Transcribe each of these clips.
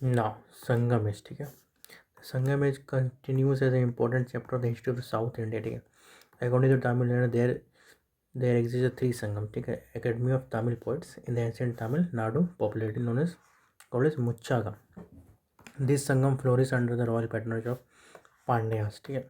Now, Sangamish, ठीक है. Sangamish continues as an important chapter of the history of the South India, ठीक है. According to Tamil Nadu, there exists a three Sangam, ठीक है. Academy of Tamil Poets in the ancient Tamil Nadu, popularly known as called as Muchaga. This Sangam flourished under the royal patronage of Pandyas, ठीक है.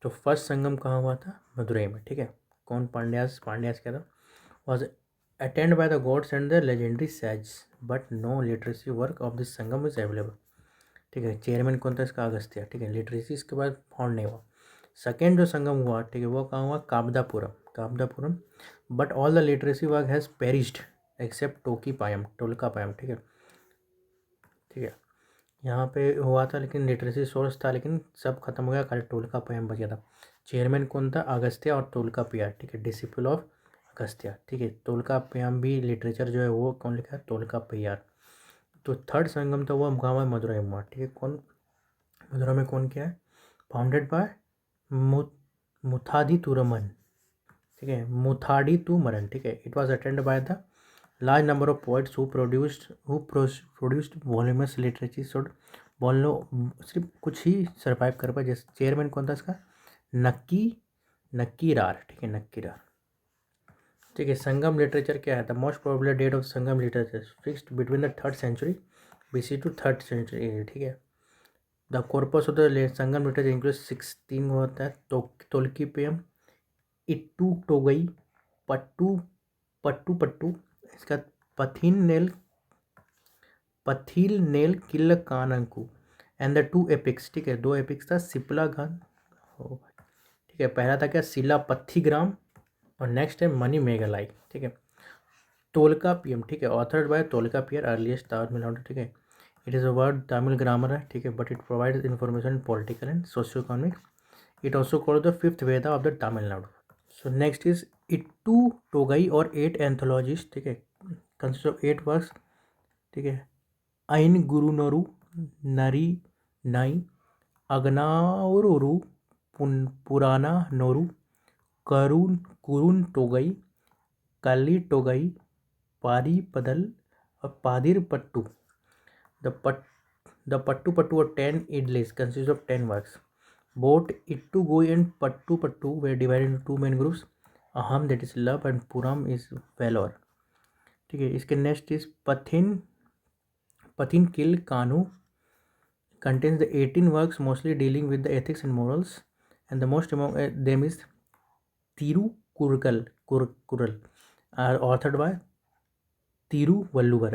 तो first संगम कहाँ हुआ था? मदुरई में, ठीक है. कौन? पांड्यास क्या था? Was attended by the gods and the legendary sages, but no literacy work of this Sangam is available, ठीक है. चेयरमैन कौन था इसका? अगस्त्य, ठीक है. लिटरेसी इसके बाद फाउंड नहीं हुआ. सेकेंड जो संगम हुआ, ठीक है, वो कहाँ हुआ? Kapadapuram. But all the literacy work has perished except Tolkappiyam, ठीक है. यहाँ पे हुआ था लेकिन लिटरेसी सोर्स था, लेकिन सब खत्म हो गया, खाली टोलकापायम बचा था. चेयरमैन कौन था? अगस्त्य और टोलकापिया, ठीक है. डिसिपल ऑफ अगस्त्य, ठीक है. टोलकापियम भी लिटरेचर जो है वो कौन लिखा है? टोलकापियार. तो थर्ड संगम था वो गाँव है मदुरई में, ठीक है. कौन? मदुरई में कौन किया है? फाउंडेड बाय मुथादीतुरमन, ठीक है. मुथाडीतुमरन, ठीक है. It was attended by the large number of poets who produced voluminous literature should बोलो. सिर्फ कुछ ही सर्वाइव कर पाए. जैसे चेयरमैन कौन था इसका? नक्कीरार, ठीक है. नक्कीरार, ठीक है. संगम लिटरेचर क्या है? The most probable date of Sangam literature fixed between the 3rd century BC to 3rd century AD, ठीक है. The corpus of the Sangam literature include 16 होता है. तो तोल्कीपियम, इट्टू टोगई, पट्टू पट्टू पट्टू, इसका पथील नेल Kil Kanakku and the 2 epics, ठीक है. 2 एपिक्स था. सिपला गान, ठीक है. पहला था क्या? शिला पत्थीग्राम, और नेक्स्ट है मनी मेघालय, ठीक है. टोलकापियम, ठीक है. Authored by Tolkappiyar, earliest Tamil, ठीक है. It is a word Tamil grammar है, ठीक है, but it provides information political and socio economic. It also called the 5th Veda of the Tamil Nadu. So next is Ettuthogai और 8 एंथोलॉजीज, ठीक है. कंसिस्ट ऑफ 8 वर्क्स, ठीक है. ऐन गुरुनोरु नरी नाई अगनाउरुरु पुराना नोरु कुरुन टोगई कली टोगई पारी पदल और पादिर पट्टू. द पट्टू पट्टू और 10 idlis consist of 10 works. Both Ittugoi and Pattu Pattu were divided into 2 main groups. Aham, that is love, and Puram is valor, ठीक है. इसके next is Pathinen Kil Kanakku contains the 18 works mostly dealing with the ethics and morals, and the most among them is Kural are authored by Thiruvalluvar.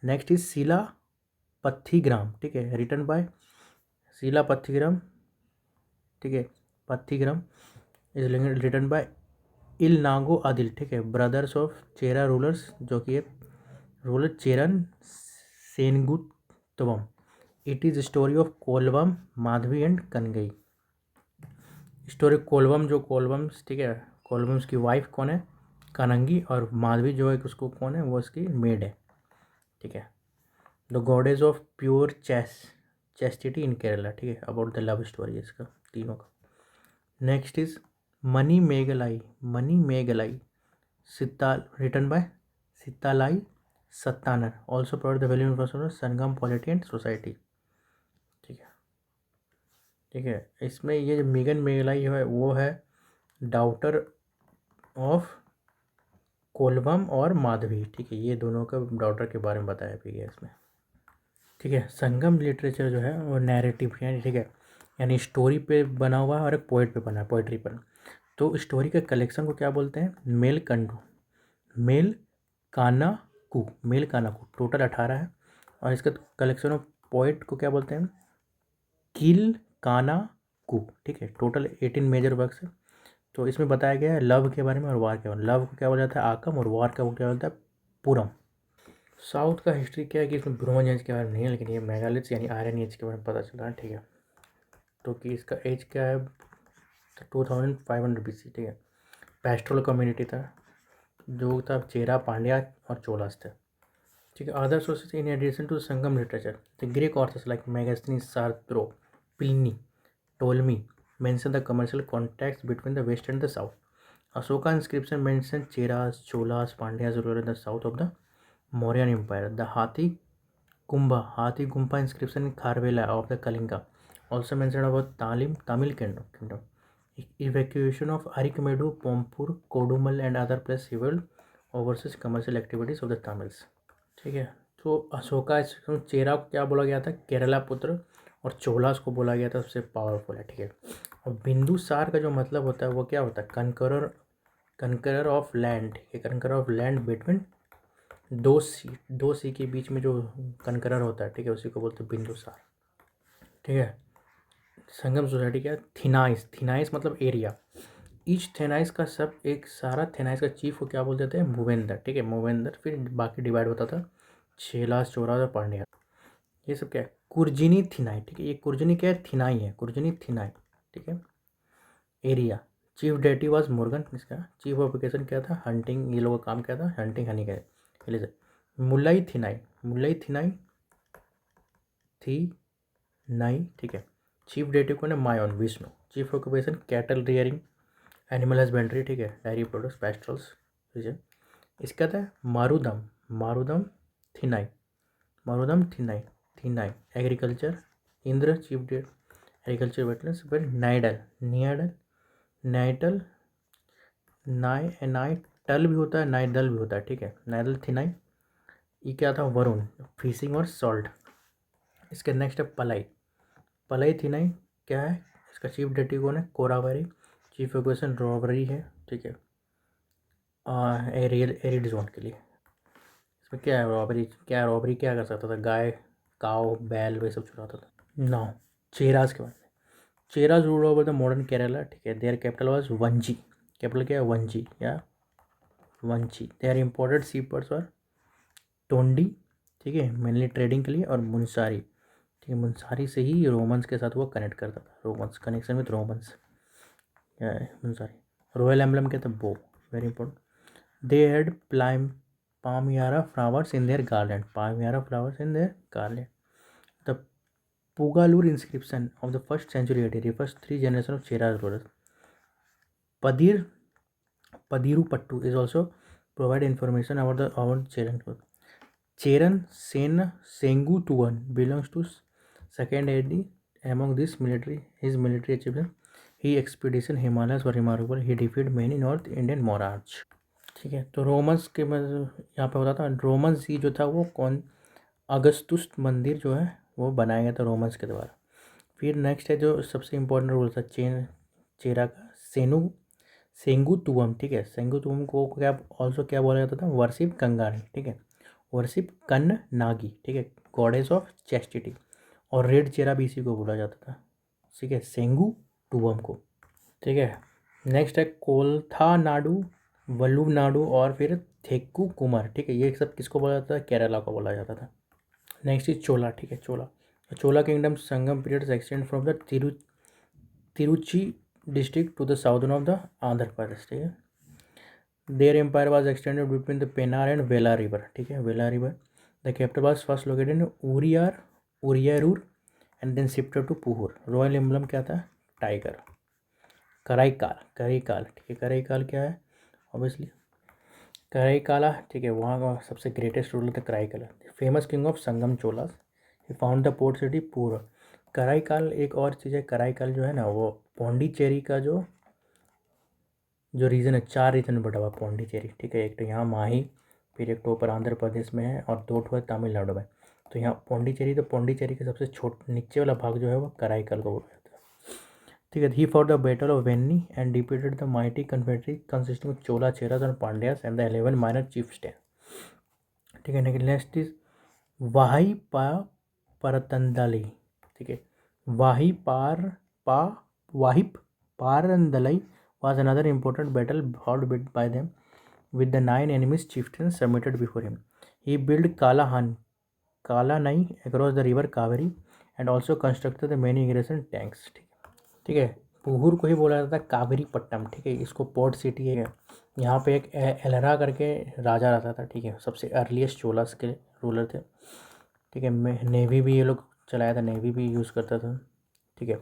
Next is शिला पत्थीग्राम, ठीक है, written by शिला पत्थीग्राम, ठीक है. Silappathikaram is written by Ilango Adigal, ठीक है. Brothers of Chera rulers, जो कि ruler Cheran Senguttuvan. It is story of Kovalan, Madhavi and Kannagi. Story Kovalan, जो कोलवम्स, ठीक है, कोलवम्स की वाइफ कौन है? कनंगी. और माधवी जो है उसको कौन है? वो उसकी मेड है, ठीक है. The goddess of pure chastity in Kerala, ठीक है. अबाउट द लव स्टोरी इसका तीनों का. नेक्स्ट इज मनी मेघलाई सित्ता, written by Sittalai Sattanar. Also provide the value information Sangam polity and society, ठीक है. ठीक है. इसमें ये जो मेगन मेघलाई है वो है डाउटर ऑफ कोलवम और माधवी, ठीक है. ये दोनों का डॉटर के बारे में बताया भी है इसमें, ठीक है. संगम लिटरेचर जो है वो नैरेटिव है, ठीक है, यानी स्टोरी पे बना हुआ है और एक पोइट पे बना है, पोइट्री पर. तो स्टोरी के कलेक्शन को क्या बोलते हैं? मेल कानाकू. टोटल 18 है. और इसका कलेक्शन ऑफ पोइट को क्या बोलते हैं? किल कानाकू, ठीक है. टोटल 18 मेजर वर्क्स है. तो इसमें बताया गया है लव के बारे में और वार के बारे में. लव को क्या बोला जाता है? आकम, और वार का वो क्या बोलता है? पुरम. साउथ का हिस्ट्री क्या है कि इसमें ब्रोंज एज के बारे में नहीं है, लेकिन ये मेगालिथ्स यानी आयरन एज के बारे में पता चल रहा है, ठीक है. तो कि इसका एज क्या है? 2500 BC, ठीक है. पेस्ट्रोल कम्युनिटी था, जो था चेरा, पांड्या और चोलास थे, ठीक है. Other sources in addition to Sangam literature, the Greek authors like Megasthenes, Strabo, Pliny, Ptolemy mention the commercial contacts between the west and the south. Ashoka inscription mentions Cheras, Cholas, Pandyas ruler in the south of the Mauryan Empire. The Hathi कुंभा Hathi Gumpha inscription in Kharavela of the Kalinga also mention about Tamil kingdom evacuation of Arikmedu, Pompur, Kodummal and other places fueled overseas commercial activities of the Tamils। ठीक है, तो अशोका चेरा को क्या बोला गया था, केरला पुत्र, और चोलास को बोला गया था सबसे पावरफुल है। ठीक है, और बिंदुसार का जो मतलब होता है वो क्या होता है, कनकरर ऑफ लैंड। ठीक है, कनकरर ऑफ लैंड बिटवीन दो सी के बीच में जो कनकरर होता है, ठीक है, उसी को बोलते हैं बिंदुसार। ठीक है, संगम सोसाइटी क्या है, थिनाइस मतलब एरिया। ईच थेनाइस का सब एक सारा थेनाइस का चीफ को क्या बोल देते हैं, मूवेंदर। ठीक है, मूवेंदर, फिर बाकी डिवाइड होता था छेलास, चोरास और पांड्या। ये सब क्या है, कुर्जिनी थिनाई। ठीक है, ये कुर्जिनी क्या है, थिनाई है, कुर्जिनी थिनाई। ठीक है, area. Chief deity was Murugan, इसका चीफ ऑक्यूपेशन क्या था, हंटिंग, ये लोगों का काम क्या था, हंटिंग, हनी का। मुलाई थिनाई थी नाई। ठीक है, चीफ डेटी कौन है, Mayon, Vishnu. Chief occupation cattle rearing, animal husbandry. ठीक है, डायरी प्रोडक्ट्स, पेस्ट्रल्स। ठीक है, इसका था Marudam Thinai agriculture. Indra, chief deity agriculture wetlands. फिर नाइटल नाइटल भी होता है, नाइडल भी होता है। ठीक है, नाइडल थिनाई। ये क्या था, वरुण, फिशिंग और सॉल्ट। इसके नेक्स्ट है पलाई थिनाई क्या है, इसका चीफ डेटी कौन है, कोरावरी। चीफ ऑक्यूपेशन रॉबरी है। ठीक है, एरिड जोन के लिए। इसमें क्या है, रॉबरी क्या कर सकता था, गाय, काव, बैल, वे सब चुराता था। नाउ चेराज के बारे में। Cheras rule over the modern Kerala. ठीक है, देयर कैपिटल वाज वंजी। कैपिटल क्या है, वंजी या वंची। देयर इम्पोर्टेड सीपर्स और टोंडी। ठीक है, मेनली ट्रेडिंग के लिए, और मुंसारी। ठीक है, मुंसारी से ही रोमन्स के साथ वो कनेक्ट करता था, रोमन्स, कनेक्शन विद रोमन्स। क्या है मुंसारी। रॉयल एम्बलम क्या था, बो, very important. They had palmyra flowers in their garland, The Pugalur inscription of the 1st century AD refers 3 generations of Cheras rulers. Padirupattu is also provide information about Cheran. Cheran Sengutuvan belongs to 2nd AD. Among his military achievements, his expedition Himalayas were remarkable. He defeated many North Indian monarchs। ठीक है, तो Romans के यहाँ पे होता था, Romans ही जो था वो कौन, अगस्तुस मंदिर जो है वो बनाया गया था रोमन्स के द्वारा। फिर नेक्स्ट है जो सबसे इम्पोर्टेंट रोल था चेरा का, सेंगुतुवम। ठीक है, सेंगुतुवम को क्या ऑल्सो क्या बोला जाता था, वर्शिप कंगानी। ठीक है, वर्शिप कन्न नागी। ठीक है, गॉडेस ऑफ चेस्टिटी। और रेड चेरा भी इसी को बोला जाता था। ठीक है, सेंगुतुवम को। ठीक है, नेक्स्ट है कोलथा नाडु, वल्लुनाडु और फिर थेक्कू कुमार। ठीक है, ये सब किसको बोला जाता था, केरला को बोला जाता था। Next is Chola. ठीक है, Chola kingdom Sangam period extend from the Tiruchi district to the southern of the Andhra Pradesh. ठीक है, their empire was extended between the Pennar and Vella river. ठीक है, Vella river. The capital was first located in Uraiyur and then shifted to Puhar. Royal emblem क्या था, tiger. Karaikal. ठीक है, कराईकाल क्या है, ऑब्वियसली कराईकाला। ठीक है, वहाँ का सबसे ग्रेटेस्ट रूलर था Karikala, famous king of Sangam Cholas. He founded the port city Puhar. Karikala एक और चीज़ है, कराईकाल जो है ना वो पौंडीचेरी का जो रीजन है, 4 रीजन में बटा हुआ पौंडीचेरी। ठीक है, एक तो यहाँ माही, फिर एक तो ऊपर आंध्र प्रदेश में है, और 2 है तमिलनाडु में। तो यहाँ पौंडीचेरी के सबसे नीचे वाला भाग जो है वो कराईकाल को बोला जाता है। ठीक है, he for the battle of Venni and defeated the mighty confederacy consisting of Chola, Cheras and Pandyas and the 11 minor chiefs. ठीक है, नेक्स्ट इज वाही परतंदली। ठीक है, वाहिप पारंदलाई was another important battle fought by them with the 9 enemies chieftains submitted before him. He built Kalanai across the river Kaveri and also constructed the many irrigation tanks। ठीक है, पुहूर को ही बोला जाता है कावेरी पट्टनम। ठीक है, इसको पोर्ट सिटी है। यहाँ पे एक एलरा करके राजा रहता था। ठीक है, सबसे अर्लीस्ट चोलास के रूलर थे। ठीक है, नेवी भी ये लोग चलाया था, नेवी भी यूज़ करता था। ठीक है,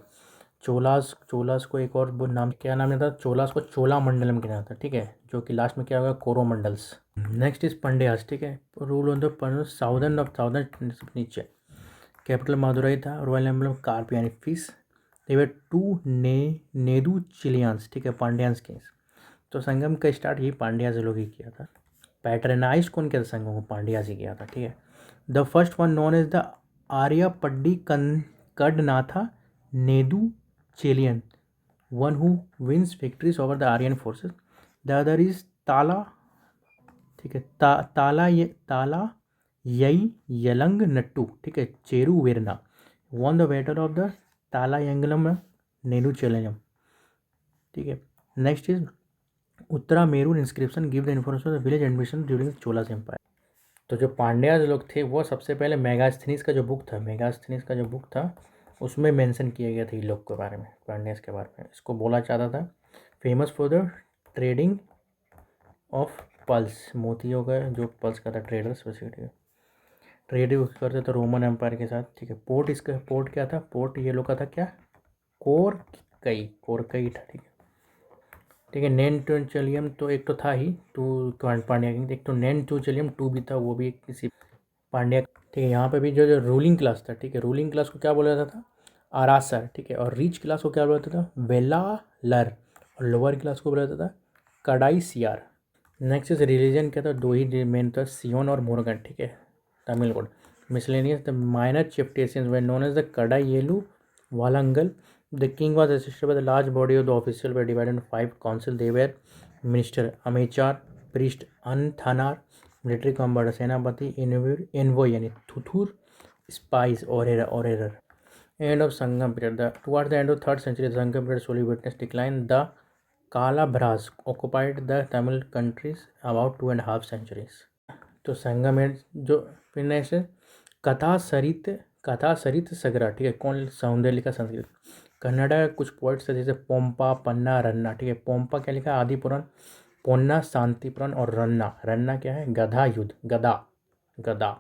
चोलास चोलास को एक और वो नाम क्या नाम था, चोलास को चोला मंडलम गिना था, ठीक है, जो कि लास्ट में क्या होगा, कोरोमंडल्स। नेक्स्ट इज पंड्यास, ठीक है, rule on the southern of southern नीचे। कैपिटल मदुरई था, रॉयल एम्बलम कार्प यानी फिश। देवर टू नेदू चिलियंस, ठीक है, पांड्यान्स के। तो संगम का स्टार्ट ही पांड्या से लोग ही किया था। पैटर्नाइज कौन किया था संगम को, पांड्या से किया था, ठीक है। The first one known as the Aryappadai Kadantha Nedu Chezhiyan, one who wins victories over the Aryan forces. The other is Talai, ठीक है, ताला यई यलंग नट्टू, ठीक है, चेरू वेरना, won the battle of the Talaiyalanganam Nedu Chezhiyan, ठीक है। Next is Uttaramerur inscription give the information of the village admission during Cholas empire. तो जो पांड्याज लोग थे वो सबसे पहले मेगास्थनीस का जो बुक था, मेगास्थनीस का जो बुक था उसमें मेंशन किया गया था इन लोग के बारे में, पांड्यास के बारे में। इसको बोला जाता था famous for the trading of pulse, मोतियों का जो पल्स का था, ट्रेडर्स बेसिकली ट्रेड करते थे रोमन एम्पायर के साथ, ठीक है। पोर्ट, इसका पोर्ट क्या था, पोर्ट ये लोग का था क्या, कोरकई था, ठीक है, ठीक है। नैन टूचलियम तो एक तो था ही, टू पांड्या किंग, एक तो नैन टूचलियम टू भी था, वो भी किसी पांड्या, ठीक है। यहाँ पे भी जो रूलिंग क्लास था, ठीक है, रूलिंग क्लास को क्या बोला जाता था, आरासर, ठीक है, और रिच क्लास को क्या बोला जाता था, वेलालर, और लोअर क्लास को बोला जाता था कडाई सियार। नेक्स्ट इज रिलीजन क्या था, दो ही मेन था, सियोन और मोरगन, ठीक है, Tamil god. Miscellaneous the minor chieftains were known as the Kadai वालंगल। The king was assisted by the large body of the officials were divided into 5 councils. They were minister, amechar, priest, anthanar, military commander, सेनापति, envoy यानी थुथुर, spies, orator. End of Sangam period. Towards the end of 3rd century, the Sangam period slowly witnessed decline. The Kalabhras occupied the Tamil countries about 2.5 centuries. तो संगम में जो फिर next कथा सरित सगरा, ठीक है, कौन, सौंदर्य लिखा संस्कृत। कन्नड़ा कुछ पोइट्स थे जैसे पोम्पा, पन्ना, रन्ना, ठीक है। पोम्पा क्या लिखा, आदि पुराण, पोन्ना शांति पुराण, और रन्ना क्या है, गधा युद्ध, गदा।